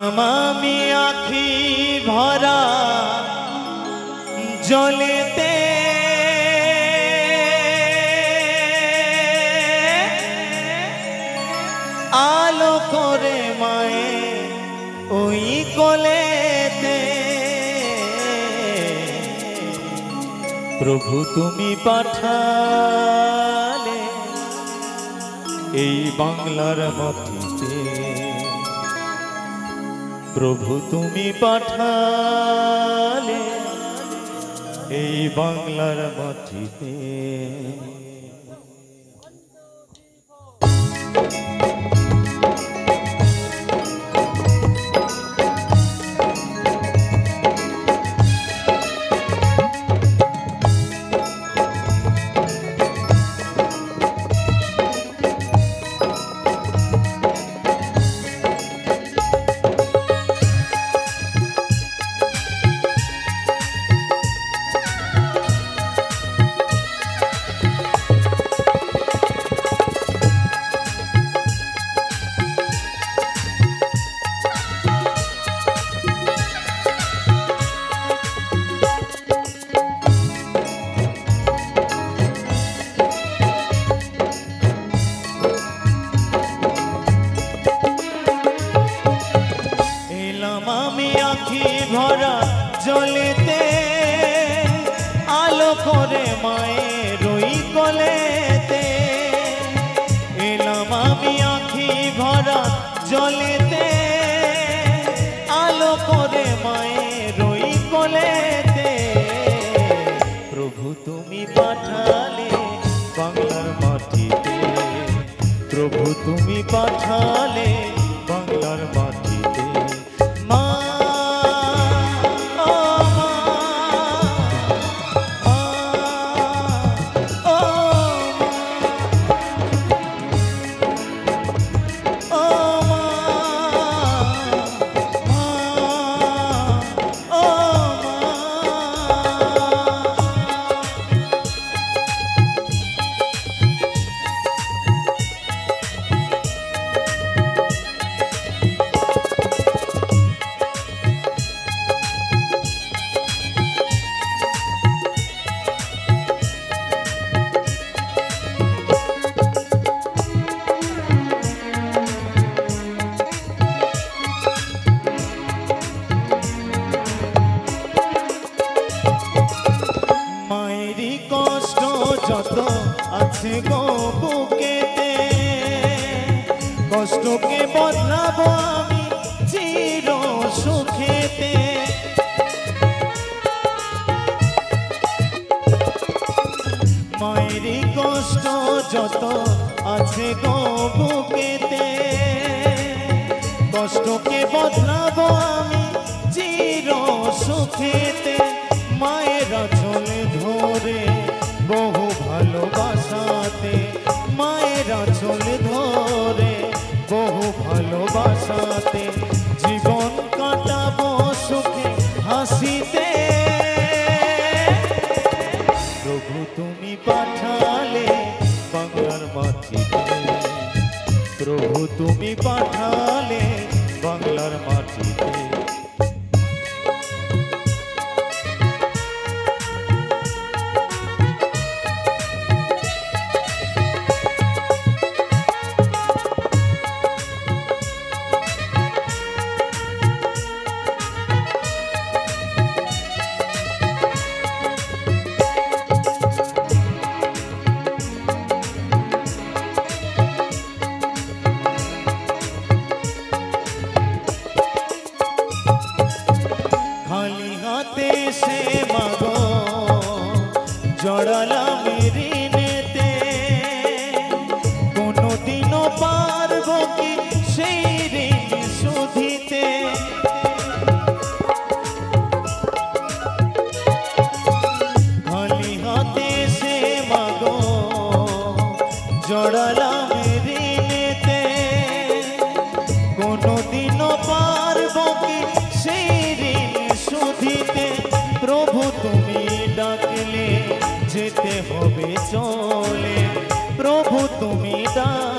আমি আখি ভরা জলেতে আলো করে মায়ে ওই কোলেতে প্রভু তুমি পাঠালে এই বাংলার মাটিতে প্রভু তুমি পাঠালে এই বাংলার মাটিতে ভরা জলেতে আলো করে মায়ের ওই কোলেতে এলাম আমি আখি ভরা জলেতে আলো করে মায়ের ওই কোলেতে প্রভু তুমি পাঠালে বাংলার মাটিতে প্রভু তুমি পাঠালে বাংলার মাটিতে মা যত আছে গো বুকেতে কষ্টকে বদলাবো আমি চির সুখেতে মায়েরই কষ্ট যত আছে গো বুকেতে কষ্টকে বদলাবো আমি চির সুখেতে মায়ের চলে ধরে বহু ভালোবাসাতে মায়ের আঁচল ধরে বহু ভালোবাসাতে জীবন কাটাবো সুখে হাসিতে প্রভু তুমি পাঠালে বাংলার মাটিতে প্রভু তুমি পাঠালে বাংলার মাটিতে से मागो जड़ाला मेरी नेते कोनो दिनों पारबो कि सेई ऋण सुधिते खाली हाथे से मागो जड़ाला मेरी नेते कोनो दिनों पारबो कि सेई ऋण सुधिते प्रभु তুমি ডাকলে যেতে হবে চলে প্রভু তুমি ডাক